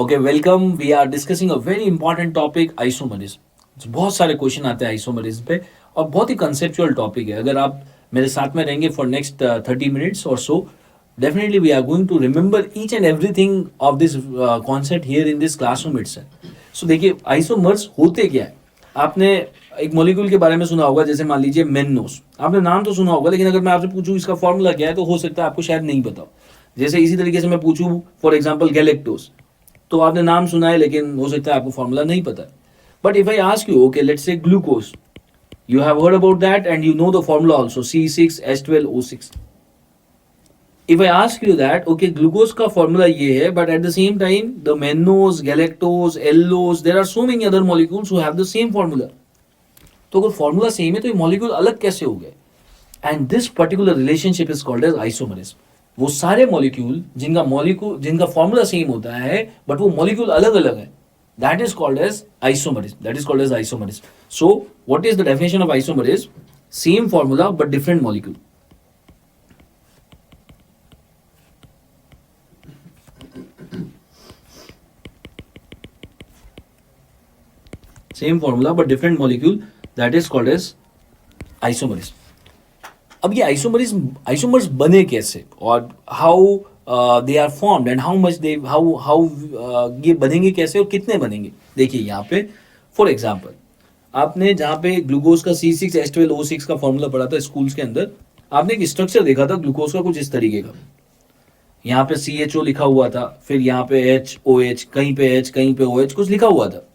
Okay welcome. We are discussing a very important topic isomerism. बहुत सारे question आते हैं आइसोमरिज्म पे और बहुत ही कंसेप्चुअल टॉपिक है। अगर आप मेरे साथ में रहेंगे फॉर नेक्स्ट 30 मिनट्स और so definitely we are going to remember each and everything of this concept here in this classroom itself. So देखिए आइसोमर्स होते क्या है। आपने एक मॉलिक्यूल के बारे में सुना होगा, जैसे मान लीजिए मेन्नोस। आपने नाम तो सुना होगा, लेकिन अगर मैं आपसे पूछूं इसका फॉर्मूला क्या है तो हो सकता है आपको शायद नहीं पता हो। जैसे इसी तरीके से मैं पूछूं फॉर एग्जांपल गैलेक्टोस, तो आपने नाम सुना है लेकिन हो सकता है आपको फॉर्मूला नहीं पता है। But if I ask you okay let's say glucose, you have heard about that and you know the formula also C6H12O6. If I ask you that okay glucose का formula ये है, but at the same time the mannose, galactose, allose, there are so many other molecules who have the same formula. तो अगर formula same है तो ये molecule अलग कैसे हो गए? And this particular relationship is called as isomerism. वो सारे molecule जिनका formula same होता है but वो molecule अलग अलग है, that is called as isomerism. So what is the definition of isomerism? Same formula but different molecule. Same formula but different molecule, that is called as isomerism. अब ये isomers बने कैसे और how they are formed and how much they how ये बनेंगे कैसे और कितने बनेंगे। देखिए यहाँ पे फॉर एग्जांपल आपने जहाँ पे ग्लूकोज का C6H12O6 का फॉर्मूला पढ़ा था स्कूल्स के अंदर, आपने एक स्ट्रक्चर देखा था ग्लूकोज का कुछ इस तरीके का। यहाँ पे CHO लिखा हुआ था, फिर यहाँ पे HOH, कहीं पे H कहीं पे OH कुछ लिखा हुआ था।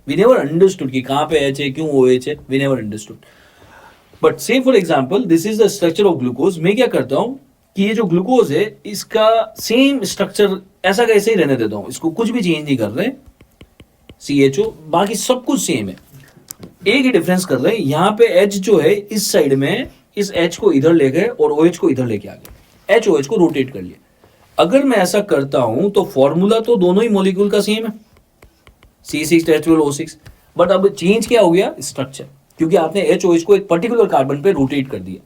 वी नेवर अंडरस्टूड कि कहाँ पे H है क्यों OH है, वी नेवर अंडरस्टूड। बट से for example this is the structure of glucose. मैं क्या करता हूँ कि ये जो ग्लूकोज है इसका सेम स्ट्रक्चर ऐसा कैसे ही रहने देता हूँ, इसको कुछ भी चेंज नहीं कर रहे। CHO बाकी सब कुछ सेम है, एक ही डिफरेंस कर रहे हैं। यहाँ पे H जो है इस साइड में इस H को इधर ले गए और OH को इधर लेके आ गए, HOH को रोटेट कर लिया। अगर मैं ऐसा करता हूं तो फॉर्मूला तो दोनों ही मॉलिक्यूल का सेम है C6H12O6, बट अब चेंज क्या हो गया स्ट्रक्चर, क्योंकि आपने HOH को एक पर्टिकुलर कार्बन पे रोटेट कर दिया।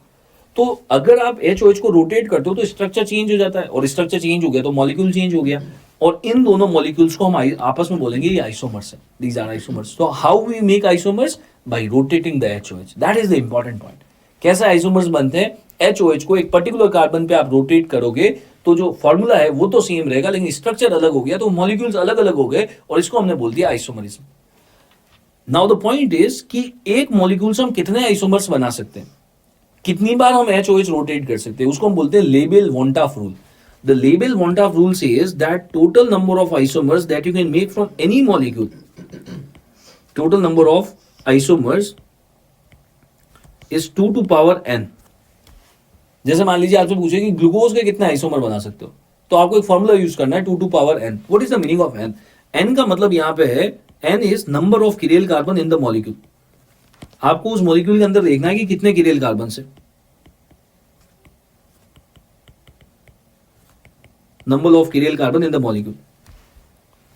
तो अगर आप HOH को रोटेट करते हो तो स्ट्रक्चर चेंज हो जाता है, और स्ट्रक्चर चेंज हो गया तो मॉलिक्यूल चेंज हो गया, और इन दोनों मॉलिक्यूल्स को हम आपस में बोलेंगे ये आइसोमर्स है, दीज आर आइसोमर्स। तो how we make isomers? By rotating the HOH, that is the important point. कैसे आइसोमर्स बनते हैं? HOH को एक पर्टिकुलर कार्बन पे आप रोटेट करोगे तो जो फॉर्मूला है वो तो सेम रहेगा, लेकिन स्ट्रक्चर अलग हो गया तो मॉलिक्यूल्स अलग अलग हो गए, और इसको हमने बोल दिया isomerism. Now the point is कि एक मॉलिक्यूल से हम कितने आइसोमर्स बना सकते हैं, कितनी बार हम HOH रोटेट कर सकते हैं, उसको हम बोलते हैं Le Bel van't Hoff rule. The Le Bel van't Hoff rule says that total number of isomers that you can make from any molecule, total number of isomers is 2 to power n। जैसे मान लीजिए आपसे पूछे कि ग्लूकोज के कितने आइसोमर बना सकते हो, तो आपको एक फॉर्मूला यूज करना है 2 to power n। What is the meaning of n? n का मतलब यहां पे है n is number of chiral carbon in the molecule. आपको उस मॉलिक्यूल के अंदर देखना है कि कितने किरेल कार्बन से, number of chiral carbon in the molecule.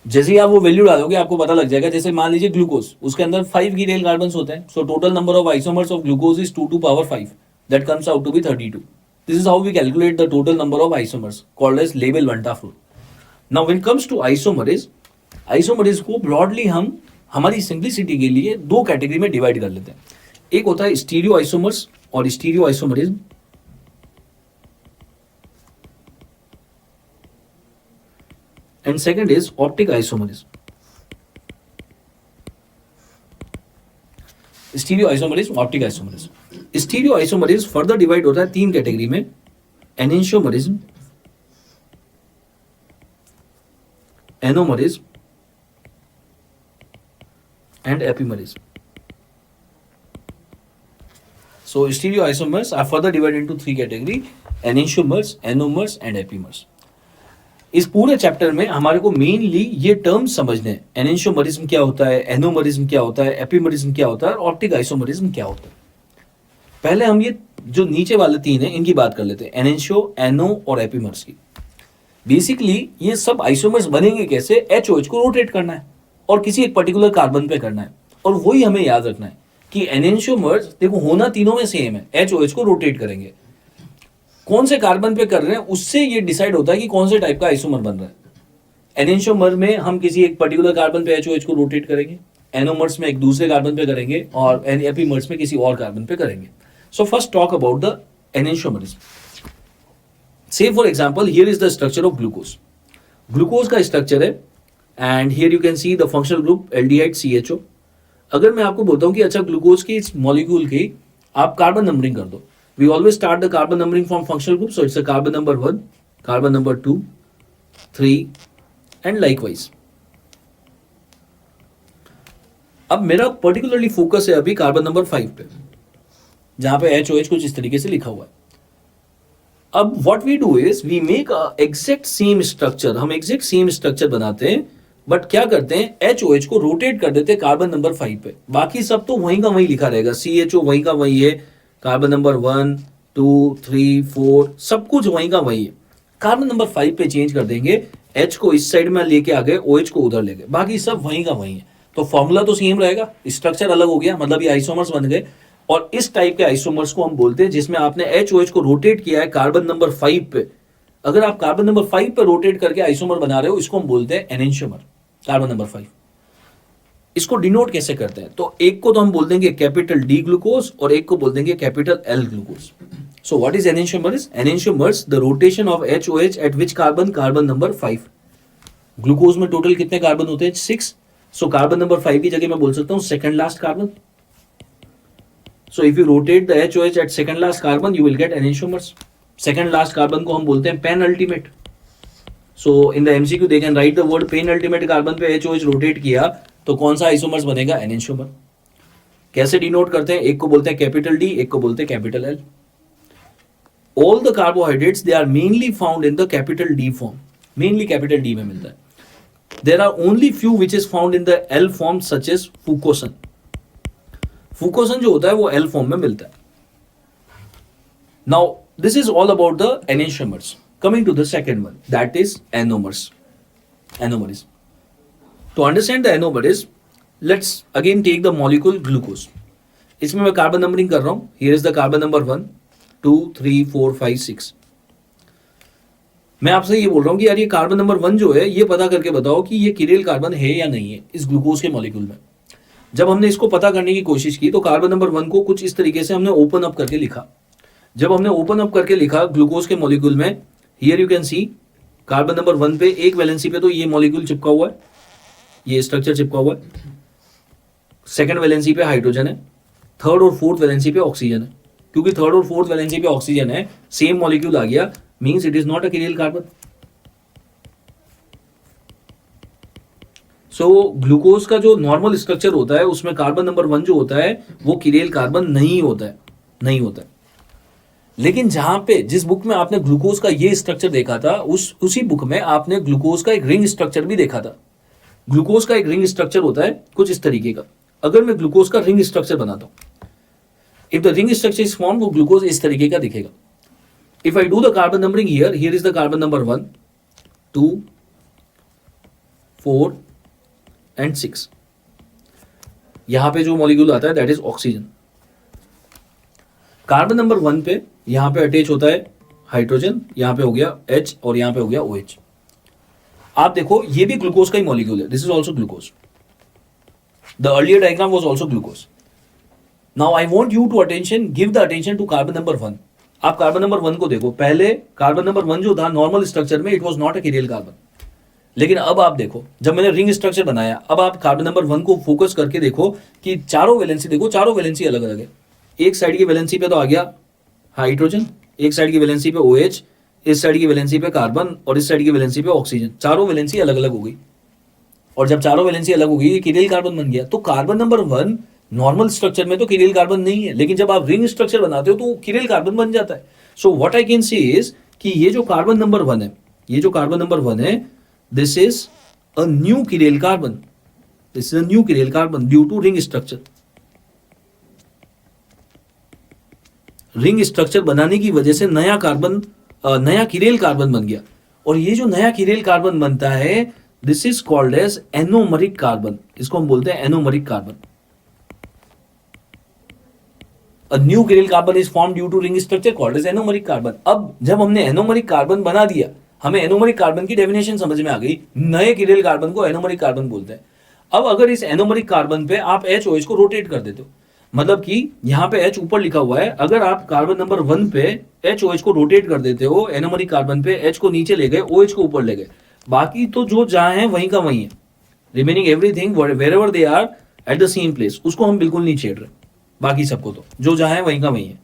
जैसे ही आप वो वैल्यू डालोगे आपको पता लग जाएगा। जैसे मान लीजिए ग्लूकोज, उसके अंदर 5 किरेल कार्बन होते हैं, so total number of isomers of glucose is 2 to power 5, that comes out to be 32। This is how we calculate the total number of isomers called as Le Bel van't Hoff rule. Now when comes to isomerism को broadly हम हमारी simplicity के लिए दो category में divide कर लेते हैं। एक होता है स्टीरियो आइसोमर्स और stereo isomerism, and second is optic isomerism. Stereo isomerism, optic isomerism. Stereo isomerism further divide होता है 3 कैटेगरी में, एनेंशियोमरिज्म, एनोमरिज्म and epimerism. So stereoisomers are further divided into 3 categories: enantiomers, anomers and epimers. इस पूरे chapter में हमारे को mainly ये terms समझने हैं, एनेंशियोमरिज्म क्या होता है, एनोमरिज्म क्या होता है, एपिमरिज्म क्या होता है और ऑप्टिक आइसोमरिज्म क्या होता है। पहले हम ये जो नीचे वाले 3 हैं इनकी बात कर लेते हैं, एनेंशियो, एनो और एपिमर्स की। बेसिकली ये सब आइसोमर्स बनेंगे कैसे? HOH को रोटेट करना है और किसी एक पर्टिकुलर कार्बन पे करना है, और वही हमें याद रखना है कि एनेंशियोमर्स देखो होना तीनों में सेम है, HOH को रोटेट करेंगे। कौन से कार्बन पे कर रहे हैं उससे ये डिसाइड होता है कि कौन से टाइप का आइसोमर बन रहा है। एनेंशियोमर में हम किसी एक पर्टिकुलर कार्बन पे एचओएच को रोटेट करेंगे, एनोमर्स में एक दूसरे कार्बन पे करेंगे और एपीमर्स में किसी और कार्बन पे करेंगे. So first talk about the enantiomerism. Say for example here is the structure of glucose. Glucose का स्ट्रक्चर है and here you can see the functional group aldehyde CHO. अगर मैं आपको बोलता हूं कि अच्छा ग्लूकोज की इस मॉलिक्यूल की आप कार्बन नंबरिंग कर दो, we always start the carbon numbering from functional group. So it's a carbon number 1, carbon number 2, 3 and likewise. अब मेरा पर्टिकुलरली फोकस है अभी कार्बन नंबर 5 पे, जहां पे HOH कुछ इस तरीके से लिखा हुआ है. अब what we do is we make exact same structure. हम एग्जैक्ट सेम स्ट्रक्चर बनाते हैं, बट क्या करते हैं HOH को रोटेट कर देते हैं कार्बन नंबर 5 पे. बाकी सब तो वहीं का वहीं लिखा रहेगा, CHO वहीं का वहीं है, कार्बन नंबर 1, 2, 3, 4 सब कुछ वहीं का वहीं है. कार्बन नंबर 5 पे चेंज कर देंगे, H को इस साइड में लेके आ गए, OH को उधर ले गए, बाकी सब वहीं का वहीं है. तो फॉर्मूला तो सेम रहेगा, स्ट्रक्चर अलग हो गया, मतलब ये आइसोमर्स बन गए. और इस टाइप के आइसोमर्स को हम बोलते हैं जिसमें आपने HOH को रोटेट किया है कार्बन नंबर 5 पे. अगर आप कार्बन नंबर 5 पे रोटेट करके आइसोमर बना रहे हो, इसको हम बोलते हैं एनेंशियोमर, कार्बन नंबर 5. इसको डिनोट कैसे करते हैं? तो एक को तो हम बोल देंगे कैपिटल D ग्लूकोज और एक को बोल देंगे capital L glucose. So what is enantiomers? Enantiomers the rotation of HOH eight which carbon? Carbon number 5. Glucose में टोटल कितने कार्बन होते हैं? 6. सो कार्बन नंबर 5 की जगह मैं बोल सकता हूं second last carbon. So if you rotate the HOH at second last carbon, you will get enantiomers. Second last carbon को हम बोलते हैं penultimate. So in the MCQ they can write the word penultimate carbon पे HOH rotate किया तो कौन सा isomers बनेगा? enantiomer. कैसे डिनोट करते हैं? एक को बोलते हैं कैपिटल D, एक को बोलते हैं capital L. All the carbohydrates they are mainly found in the capital D form. Mainly capital D में मिलता है. There are only few which is found in the L form such as fucosin. फुकोसन जो होता है वो L form में मिलता है. Now this is all about the enantiomers. Coming to the second one, that is anomers. Anomerism. To understand the anomerism, let's again take the molecule glucose. इसमें मैं carbon numbering कर रहा हूं. Here is the carbon number 1, 2, 3, 4, 5, 6. मैं आपसे ये बोल रहा हूं कि यार ये कार्बन नंबर 1 जो है, ये पता करके बताओ कि ये किरेल कार्बन है या नहीं है इस ग्लूकोज के मॉलिक्यूल में. जब हमने इसको पता करने की कोशिश की तो कार्बन नंबर 1 को कुछ इस तरीके से हमने ओपन अप करके लिखा. जब हमने ओपन अप करके लिखा ग्लूकोज के मॉलिक्यूल में, here you can C carbon number 1 पे एक वैलेंसी पे तो ये मॉलिक्यूल चिपका हुआ है, ये स्ट्रक्चर चिपका हुआ है. सेकंड वैलेंसी पे हाइड्रोजन है, थर्ड और फोर्थ वैलेंसी पे ऑक्सीजन है. क्योंकि थर्ड और फोर्थ वैलेंसी पे ऑक्सीजन है, सेम मॉलिक्यूल आ गया, means it is not a chiral carbon. So glucose का जो नॉर्मल स्ट्रक्चर होता है उसमें कार्बन नंबर 1 जो होता है वो किरेल कार्बन नहीं होता है, नहीं होता है. लेकिन जहां पे जिस बुक में आपने ग्लूकोज का ये स्ट्रक्चर देखा था, उसी बुक में आपने ग्लूकोज का एक रिंग स्ट्रक्चर भी देखा था. ग्लूकोज का एक रिंग स्ट्रक्चर होता है कुछ इस तरीके का. अगर मैं ग्लूकोज का रिंग स्ट्रक्चर बनाता हूं, if the ring structure is form, वो ग्लूकोज इस तरीके का दिखेगा. If I do the carbon numbering here is the carbon number 1, 2, 4 and 6. यहां पे जो मॉलिक्यूल आता है that is oxygen. Carbon number 1 पे यहां पे अटैच होता है हाइड्रोजन, यहां पे हो गया H और यहां पे हो गया OH. आप देखो ये भी ग्लूकोज का ही मॉलिक्यूल है, this is also glucose. The earlier diagram was also glucose. Now I want you to attention, give the attention to carbon number 1. आप कार्बन नंबर 1 को देखो. पहले कार्बन नंबर 1 जो था नॉर्मल स्ट्रक्चर में, it was not a chiral carbon. लेकिन अब आप देखो, जब मैंने रिंग स्ट्रक्चर बनाया, अब आप कार्बन नंबर 1 को फोकस करके देखो कि चारों वैलेंसी देखो, चारों वैलेंसी अलग अलग है. एक साइड की वैलेंसी पे तो आ गया हाइड्रोजन, एक साइड की वैलेंसी पे OH, इस साइड की वैलेंसी पे कार्बन और इस साइड की वैलेंसी पे ऑक्सीजन. चारों वैलेंसी अलग अलग हो गई. और जब चारों वैलेंसी अलग हो गई, ये किरेल कार्बन बन गया. तो कार्बन नंबर 1 नॉर्मल स्ट्रक्चर में तो किरेल कार्बन नहीं है, लेकिन जब आप रिंग स्ट्रक्चर बनाते हो तो किरेल कार्बन बन जाता है. So what I can say is कि ये जो कार्बन नंबर 1 है, ये जो कार्बन नंबर 1 है, this is a new chiral carbon. This is a new chiral carbon due to ring structure. Ring structure बनाने की वजह से नया कार्बन, नया किरेल कार्बन बन गया. और ये जो नया किरेल कार्बन बनता है, this is called as anomeric carbon. इसको हम बोलते हैं anomeric carbon. A new chiral carbon is formed due to ring structure called as anomeric carbon. अब जब हमने एनोमरिक कार्बन बना दिया, हमें एनोमरिक कार्बन की डेफिनेशन समझ में आ गई, नए किरेल कार्बन को एनोमरिक कार्बन बोलते हैं। अब अगर इस एनोमरिक कार्बन पे आप एच को रोटेट कर देते हो, मतलब कि यहां पे एच ऊपर लिखा हुआ है, अगर आप कार्बन नंबर 1 पे एच को रोटेट कर देते हो, एनोमरिक कार्बन पे एच को नीचे ले गए, OH को ऊपर ले गए, बाकी तो जो जहां है वहीं का वहीं है, remaining everything wherever they are at the same place, उसको हम बिल्कुल नहीं छेड़ रहे, बाकी सबको तो जो जहां है वहीं का वहीं है।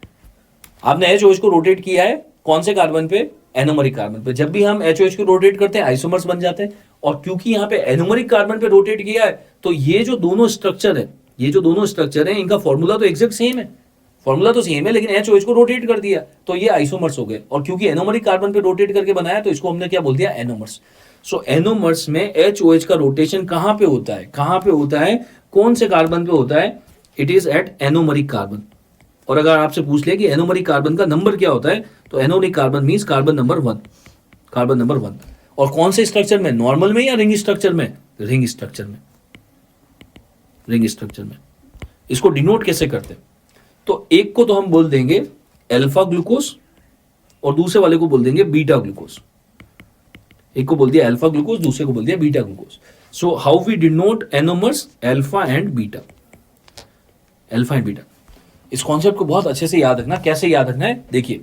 आपने एच को रोटेट किया है कौन से कार्बन पे, एनोमरिक कार्बन पे। जब भी हम एच को रोटेट करते हैं आइसोमर्स बन जाते हैं, और क्योंकि यहाँ पे एनोमरिक कार्बन पे रोटेट किया है, तो ये जो दोनों स्ट्रक्चर है, ये जो दोनों स्ट्रक्चर है, इनका फॉर्मूला तो एग्जैक्ट सेम है, फॉर्मूला तो सेम है, लेकिन एच को रोटेट कर दिया तो ये आइसोमर्स हो गए, और क्योंकि एनोमरिक कार्बन पे रोटेट करके बनाया तो इसको हमने क्या बोल दिया, एनोमर्स। सो एनोमर्स में एच का रोटेशन कहां पे होता है, कहां पे होता है, कौन से कार्बन पे होता है, it is eight anomeric carbon. और अगर आपसे पूछ ले कि एनोमरिक कार्बन का नंबर क्या होता है, तो anomeric carbon means carbon number 1, carbon number 1। और कौन से स्ट्रक्चर में, नॉर्मल में या रिंग स्ट्रक्चर में, रिंग स्ट्रक्चर में, रिंग स्ट्रक्चर में। इसको डिनोट कैसे करते हैं, तो एक को तो हम बोल देंगे अल्फा ग्लूकोज और दूसरे वाले को बोल देंगे बीटा ग्लूकोज। एक को बोल दिया अल्फा ग्लूकोज, दूसरे को बोल दिया beta glucose. So how we denote anomers, alpha and beta, alpha and beta. इस कॉन्सेप्ट को बहुत अच्छे से याद रखना। कैसे याद रखना है, देखिए,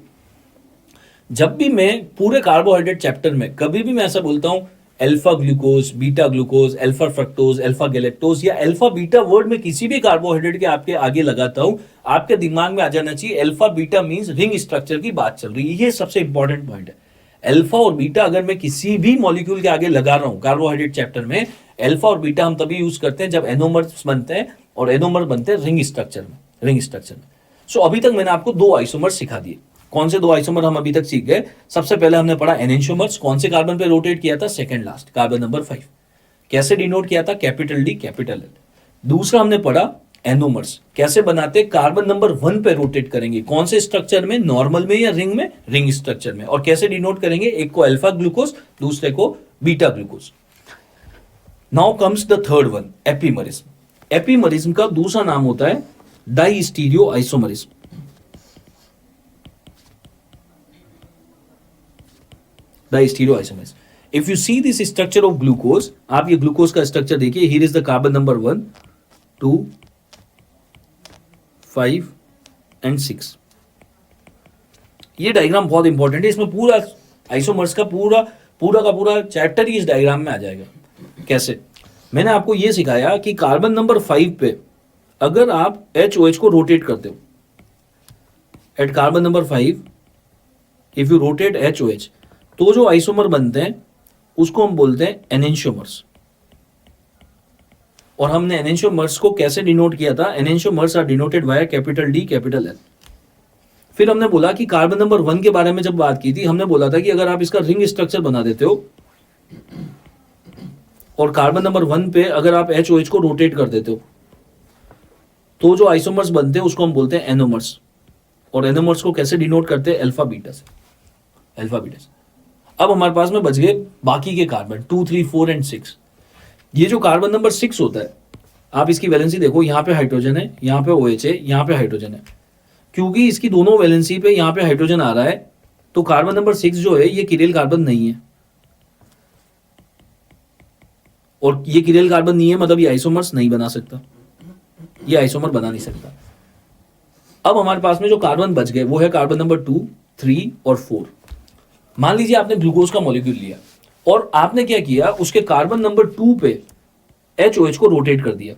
जब भी मैं पूरे कार्बोहाइड्रेट चैप्टर में कभी भी मैं ऐसा बोलता हूं alpha glucose, beta glucose, alpha fructose, alpha galactose या अल्फा बीटा वर्ड में किसी भी कार्बोहाइड्रेट के आपके आगे लगाता हूं, आपके दिमाग में आ जाना चाहिए alpha beta means ring structure की बात चल रही है। ये सबसे इंपॉर्टेंट पॉइंट है। अल्फा और बीटा अगर मैं किसी भी मॉलिक्यूल के आगे लगा रहा हूं कार्बोहाइड्रेट चैप्टर में, अल्फा और बीटा हम तभी यूज करते हैं जब एनोमर्स बनते हैं, और एनोमर बनते हैं रिंग स्ट्रक्चर में, रिंग स्ट्रक्चर में। सो अभी तक मैंने आपको 2 आइसोमर सिखा दिए। कौन से 2 आइसोमर हम अभी तक सीख गए, सबसे पहले हमने पढ़ा एनेंशियोमर्स, कौन से कार्बन पे रोटेट किया था, सेकंड लास्ट, कार्बन नंबर 5, कैसे डिनोट किया था, कैपिटल डी कैपिटल एल। दूसरा हमने पढ़ा एनोमर्स, कैसे बनाते, कार्बन नंबर 1 पे रोटेट करेंगे, कौन से स्ट्रक्चर में, नॉर्मल में या रिंग में, रिंग स्ट्रक्चर में, और कैसे डिनोट करेंगे, एक को अल्फा ग्लूकोज, दूसरे को beta glucose. Now comes the third one, epimerism. Epimerism का दूसरा नाम होता है diastereoisomerism. Diastereoisomerism, if you see this structure of glucose, आप ये ग्लूकोज का स्ट्रक्चर देखिए, here is the carbon number 1, 2, 5 and 6। ये डायग्राम बहुत इंपॉर्टेंट है, इसमें पूरा आइसोमर्स का पूरा चैप्टर ही इस डायग्राम में आ जाएगा। कैसे, मैंने आपको ये सिखाया कि कार्बन नंबर 5 पे अगर आप HOH को रोटेट करते हो, at carbon number 5 if you rotate HOH, तो जो आइसोमर बनते हैं उसको हम बोलते हैं एनेंशियोमर्स। और हमने एनेंशियोमर्स को कैसे डिनोट किया था, enantiomers are denoted by capital D capital L. फिर हमने बोला कि कार्बन नंबर 1 के बारे में जब बात की थी, हमने बोला था कि अगर आप इसका रिंग स्ट्रक्चर बना देते हो और कार्बन नंबर 1 पे अगर आप HOH को रोटेट कर देते हो, तो जो आइसोमर्स बनते हैं उसको हम बोलते हैं एनोमर्स। और एनोमर्स को कैसे डिनोट करते हैं, अल्फा बीटा से, अल्फा बीटा से। अब हमारे पास में बच गए बाकी के कार्बन 2, 3, 4 एंड 6। ये जो कार्बन नंबर 6 होता है, आप इसकी वैलेंसी देखो, यहाँ पे हाइड्रोजन है, यहाँ पे OH है, यहाँ पे हाइड्रोजन है। क्योंकि इसकी दोनों वैलेंसी पे यहाँ पे हाइड्रोजन आ रहा है, तो कार्बन नंबर 6 जो है ये किरेल कार्बन नहीं है। और ये किरेल कार्बन नहीं है मतलब ये आइसोमर्स नहीं बना सकता, ये आइसोमर बना नहीं सकता। अब हमारे पास में जो कार्बन बच गए वो है कार्बन नंबर 2, 3 और 4। मान लीजिए आपने ग्लूकोज का मॉलिक्यूल लिया और आपने क्या किया, उसके कार्बन नंबर 2 पे HOH को रोटेट कर दिया।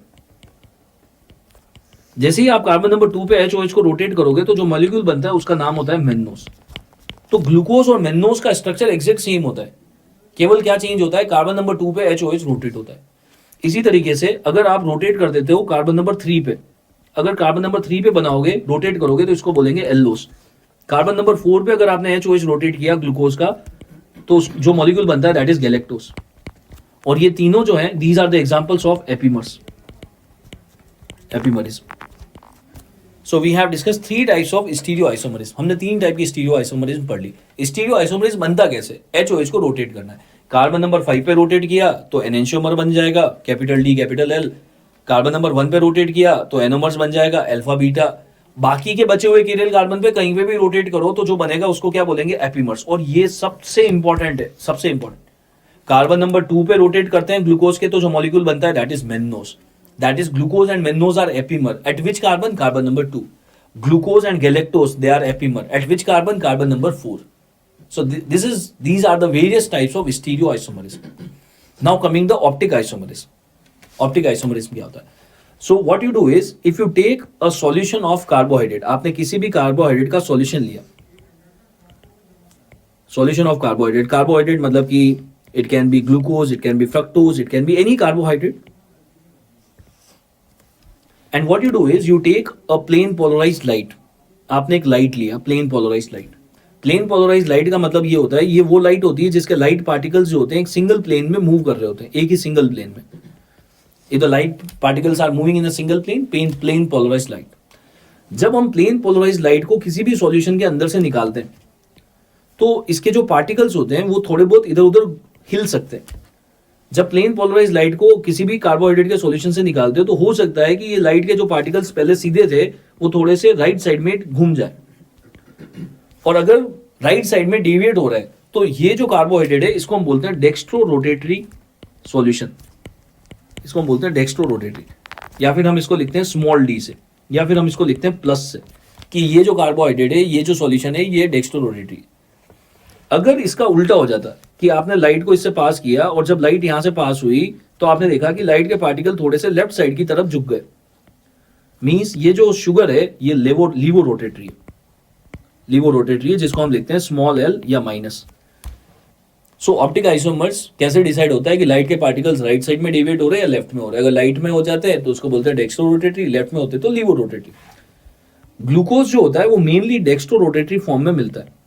जैसे ही आप कार्बन नंबर 2 पे HOH को रोटेट करोगे तो जो मॉलिक्यूल बनता है उसका नाम होता है मेन्नोस। तो ग्लूकोज और मेन्नोस का स्ट्रक्चर एग्जैक्ट सेम होता है, केवल क्या चेंज होता है, कार्बन नंबर 2 पे HOH रोटेट होता है। इसी तरीके से अगर आप रोटेट कर देते हो कार्बन नंबर 3 पे, अगर कार्बन नंबर 3 पे बनाओगे, रोटेट करोगे तो इसको बोलेंगे एल्लोस। कार्बन नंबर 4 पे अगर आपने HOH रोटेट किया ग्लूकोज का, तो जो मॉलिक्यूल बनता है दैट इज गैलेक्टोस। और ये तीनों जो हैं, these are the examples of epimers, epimerism. So we have discuss 3 types of stereoisomerism. हमने 3 टाइप की स्टीरियोआइसोमरिज्म पढ़ ली। स्टीरियोआइसोमरिज्म बनता कैसे, HOH को रोटेट करना है। कार्बन नंबर 5 पे रोटेट किया तो एनेंशियोमर बन जाएगा, capital D capital L. Carbon number 1 पे रोटेट किया तो एनोमर्स बन जाएगा, अल्फा बीटा। बाकी के बचे हुए कीरेल कार्बन पे कहीं पे भी रोटेट करो तो जो बनेगा उसको क्या बोलेंगे, एपीमर्स। और ये सबसे इंपॉर्टेंट है, सबसे इंपॉर्टेंट। कार्बन नंबर 2 पे रोटेट करते हैं ग्लूकोज के तो जो मॉलिक्यूल बनता है that is mannose, that is glucose and mannose are epimer at which carbon, carbon number 2। Glucose and galactose they are epimer at which carbon, carbon number 4। So these are the various types of stereoisomerism. Now coming the optic isomerism. Optic isomerism क्या होता है? So what you do is if you take a solution of carbohydrate, आपने किसी भी carbohydrate का solution लिया, solution of carbohydrate, carbohydrate मतलब कि it can be glucose, it can be fructose, it can be any carbohydrate. And what you do is you take a plain polarized light. आपने एक light लिया, plain polarized light. Plane polarize light का मतलब ये होता है, ये वो लाइट होती है जिसके लाइट पार्टिकल्स जो होते हैं एक सिंगल प्लेन में मूव कर रहे होते हैं, एक ही सिंगल प्लेन में। If the light particles are moving in a single plane, plane polarize light. जब हम प्लेन पोलराइज लाइट को किसी भी सॉल्यूशन के अंदर से निकालते हैं तो इसके जो पार्टिकल्स होते हैं वो थोड़े बहुत इधर उधर हिल सकते हैं। जब प्लेन पोलराइज लाइट को किसी भी कार्बोहाइड्रेट के सॉल्यूशन से निकालते हो तो हो सकता है कि ये लाइट के जो पार्टिकल्स पहले सीधे थे वो थोड़े से राइट साइड में घूम जाए, और अगर राइट साइड में डेविएट हो रहा है तो ये जो कार्बोहाइड्रेट है इसको हम बोलते हैं डेक्स्ट्रो रोटेटरी सॉल्यूशन, इसको हम बोलते हैं डेक्स्ट्रो रोटेटरी, या फिर हम इसको लिखते हैं स्मॉल डी से, या फिर हम इसको लिखते हैं प्लस से, कि ये जो कार्बोहाइड्रेट है, ये जो सॉल्यूशन है, ये डेक्स्ट्रो रोटेटरी। अगर इसका उल्टा हो जाता कि आपने लाइट को इससे पास किया और जब लाइट यहां से पास हुई तो आपने देखा कि लाइट के पार्टिकल थोड़े से लेफ्ट साइड की तरफ झुक गए, मींस ये जो शुगर है ये लीवो रोटेटरी है, लीवो रोटेटरी है, जिसको हम लिखते हैं स्मॉल एल या माइनस। सो ऑप्टिक आइसोमर्स कैसे डिसाइड होता है कि लाइट के पार्टिकल्स राइट साइड में डेविएट हो रहे हैं या लेफ्ट में हो रहे हैं? अगर लाइट में हो जाते हैं तो उसको बोलते हैं डेक्स्ट्रो रोटेटरी, लेफ्ट में होते हैं तो लीवो रोटेटरी। ग्लूकोज जो होता है वो मेनली डेक्स्ट्रो रोटेटरी फॉर्म में मिलता है,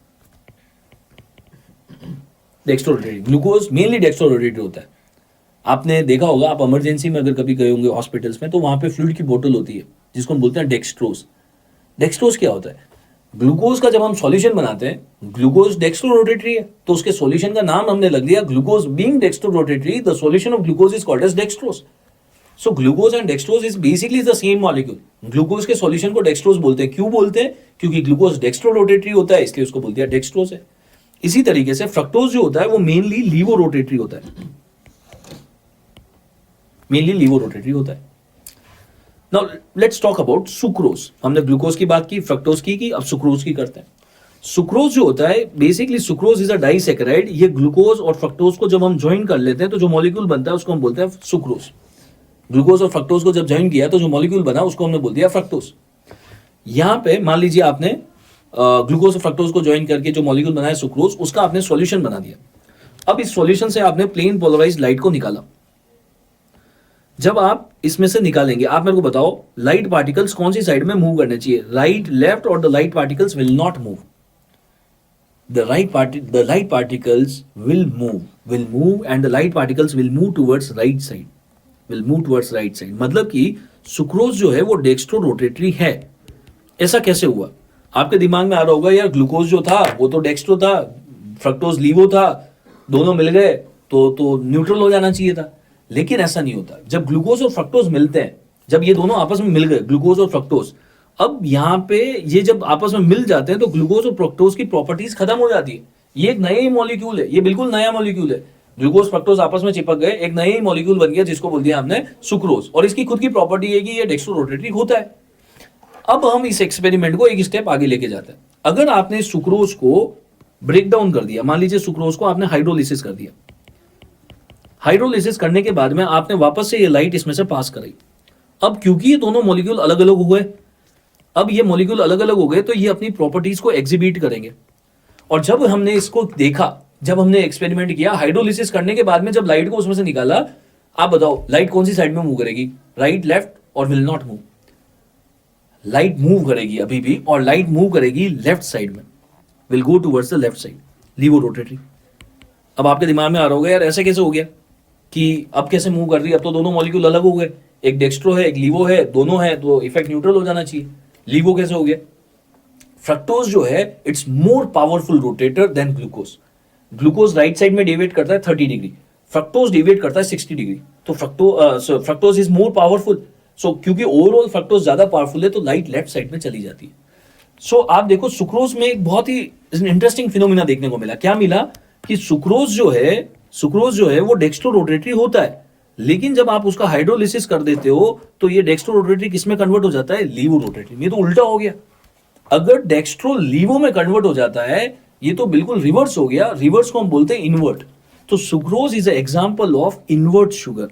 dextro rotatory, glucose mainly dextro rotatory होता है। आपने देखा होगा, आप इमरजेंसी में अगर कभी गए होंगे हॉस्पिटल्स में तो वहां पे फ्लूइड की बोतल होती है जिसको हम बोलते हैं डेक्सट्रोज। डेक्सट्रोज क्या होता है? ग्लूकोज का जब हम सॉल्यूशन बनाते हैं, ग्लूकोज डेक्स्ट्रो रोटेटरी है तो उसके सॉल्यूशन का नाम हमने लग दिया glucose. Being dextro rotatory, the solution of glucose is called as dextrose. So glucose and dextrose is basically the same molecule. Glucose के सॉल्यूशन को डेक्स्ट्रोज बोलते हैं, क्यों बोलते हैं? क्योंकि ग्लूकोज डेक्स्ट्रो रोटेटरी होता है, इसलिए उसको बोलते हैं डेक्स्ट्रोज है। इसी तरीके से फ्रक्टोज जो होता है वो मेनली लीवो रोटेटरी होता है, मेनली लीवो रोटेटरी होता है। Now let's talk about sucrose. हमने ग्लूकोज की बात की, फ्रक्टोज की, अब सुक्रोज की करते हैं। सुक्रोज जो होता है, basically sucrose is a disaccharide. ये ग्लूकोज और फ्रक्टोज को जब हम ज्वाइन कर लेते हैं तो जो मॉलिक्यूल बनता है उसको हम बोलते हैं सुक्रोज। ग्लूकोज और फ्रक्टोज को जब ज्वाइन किया तो जो मॉलिक्यूल बना उसको हमने बोल दिया फ्रक्टोज। यहां पे मान लीजिए आपने ग्लूकोज और फ्रक्टोज को ज्वाइन करके जो मॉलिक्यूल बनाया सुक्रोज, उसका आपने सॉल्यूशन बना दिया। अब इस सॉल्यूशन से आपने प्लेन पोलराइज्ड लाइट को निकाला। जब आप इसमें से निकालेंगे, आप मेरे को बताओ लाइट पार्टिकल्स कौन सी साइड में मूव करने चाहिए, राइट, लेफ्ट, और the light particles will not move. The light particles will move and the light particles will move towards right side, मतलब कि सुक्रोज जो है वो डेक्स्ट्रो रोटेटरी है। ऐसा कैसे हुआ? आपके दिमाग में आ रहा होगा यार ग्लूकोज जो था वो तो डेक्स्ट्रो था, फ्रक्टोज लीवो था, दोनों मिल गए तो न्यूट्रल हो जाना चाहिए था। लेकिन ऐसा नहीं होता। जब ग्लूकोज और फ्रक्टोज मिलते हैं, जब ये दोनों आपस में मिल गए ग्लूकोज और फ्रक्टोज, अब यहाँ पे ये जब आपस में मिल जाते हैं तो ग्लूकोज और फ्रक्टोज की प्रॉपर्टीज खत्म हो जाती है। ये एक नया ही मॉलिक्यूल है, ये बिल्कुल नया मॉलिक्यूल है। ग्लूकोज फ्रक्टोज आपस में चिपक गए, एक नया ही मॉलिक्यूल बन गया जिसको बोल दिया हमने सुक्रोज, और इसकी खुद की प्रॉपर्टी है कि ये डेक्स्ट्रो रोटेटरी होता है। अब हम इस एक्सपेरिमेंट को एक स्टेप आगे लेके जाते हैं। अगर आपने सुक्रोज को ब्रेक डाउन कर दिया, मान लीजिए सुक्रोज को आपने हाइड्रोलिसिस कर दिया, हाइड्रोलिसिस करने के बाद में आपने वापस से ये लाइट इसमें से पास कराई। अब क्योंकि ये दोनों मॉलिक्यूल अलग अलग हो गए, अब ये मॉलिक्यूल अलग अलग हो गए तो ये अपनी प्रॉपर्टीज को एग्जिबिट करेंगे। और जब हमने इसको देखा, जब हमने एक्सपेरिमेंट किया हाइड्रोलिसिस करने के बाद में, जब लाइट को उसमें से निकाला, आप बताओ लाइट कौन सी साइड में मूव करेगी, राइट, लेफ्ट, और will not move? Light move करेगी अभी भी, और लाइट मूव करेगी लेफ्ट साइड में, will go towards the left side, levo rotatory. अब आपके दिमाग में आ रहा होगा यार ऐसे कैसे हो गया कि अब कैसे मूव कर रही है, अब तो दोनों मॉलिक्यूल अलग हो गए, एक डेक्स्ट्रो है एक लीवो है, दोनों है तो इफेक्ट न्यूट्रल हो जाना चाहिए, लीवो कैसे हो गया? फ्रक्टोज जो है it's more powerful rotator than glucose. Glucose right side में डेविएट करता है 30 डिग्री, फ्रक्टोज डेविएट करता है 60 डिग्री, तो फ्रक्टोज इज मोर पावरफुल। सो क्योंकि ओवरऑल फ्रक्टोज ज्यादा पावरफुल है तो लाइट लेफ्ट साइड में चली जाती है. सो आप देखो सुक्रोज में एक बहुत ही इंटरेस्टिंग फिनोमिना देखने को मिला. क्या मिला कि सुक्रोज जो है वो डेक्स्ट्रो रोटेटरी होता है, लेकिन जब आप उसका हाइड्रोलिसिस कर देते हो तो ये डेक्स्ट्रो रोटेटरी किसमें कन्वर्ट हो जाता है? Levo rotatory. ये तो उल्टा हो गया. अगर डेक्स्ट्रो लीवो में कन्वर्ट हो जाता है ये तो बिल्कुल रिवर्स हो गया. रिवर्स को हम बोलते हैं इन्वर्ट. तो sucrose is example of invert sugar.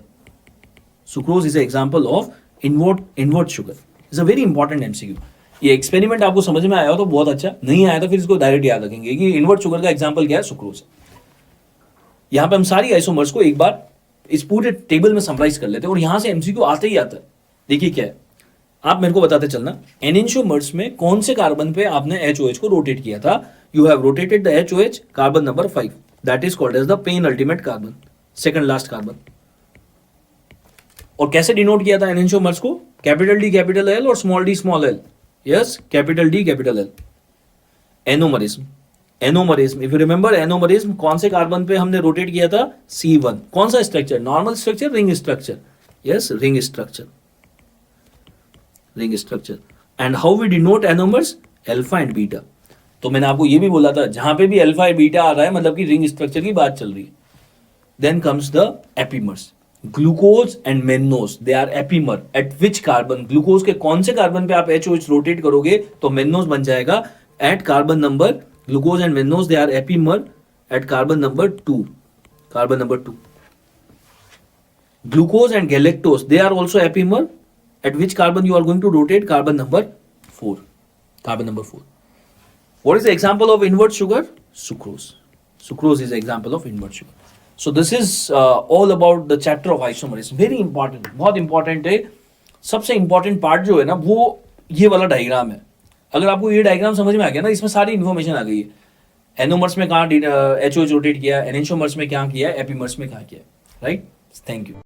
Sucrose is example of invert sugar. Is a very important MCQ. ये एक्सपेरिमेंट आपको समझ में आया हो तो बहुत अच्छा, नहीं आया तो फिर इसको डायरेक्ट याद रखेंगे कि इन्वर्ट शुगर का एग्जाम्पल क्या है? सुक्रोज. यहां पे हम सारी आइसोमर्स को एक बार इस पूरे टेबल में समराइज कर लेते हैं और यहां से एमसीक्यू आते ही आता है. देखिए क्या है, आप मेरे को बताते चलना. एनेंशियोमर्स में कौन से कार्बन पे आपने एचओएच को रोटेट किया था? You have rotated the HOH carbon number 5, that is called as the penultimate carbon, second last carbon. और कैसे डिनोट किया था एनेंशियोमर्स को? कैपिटल डी कैपिटल एल और small D small L. Yes, capital D capital L. Anomerism. Anomerism, if you remember anomerism कौन से carbon पे हमने रोटेट किया था? C1. कौन सा structure? Normal structure, ring structure. Yes, ring structure. Ring structure. And how we denote anomers? Alpha and beta. तो मैंने आपको ये भी बोला था जहां पे भी अल्फा एंड बीटा आ रहा है मतलब कि रिंग स्ट्रक्चर की बात चल रही है. Then comes the epimers. Glucose and mannose, they are epimer. At which carbon? Glucose के कौन से कार्बन पे आप एचओएच रोटेट करोगे तो मेन्नोज बन जाएगा? At carbon number, glucose and mannose they are epimer at carbon number 2. Carbon number 2. Glucose and galactose, they are also epimer. At which carbon you are going to rotate? Carbon number 4. Carbon number 4. What is the example of invert sugar? Sucrose. Sucrose is the example of invert sugar. So this is all about the chapter of isomerism. Very important, बहुत important है. सबसे important part जो है ना वो ये वाला diagram है. अगर आपको ये डायग्राम समझ में आ गया ना, इसमें सारी इन्फॉर्मेशन आ गई है. एनोमर्स में कहाँ एचओएच रोटेट किया, एनेंशियोमर्स में क्या किया, एपीमर्स में कहाँ किया. राइट. Thank you.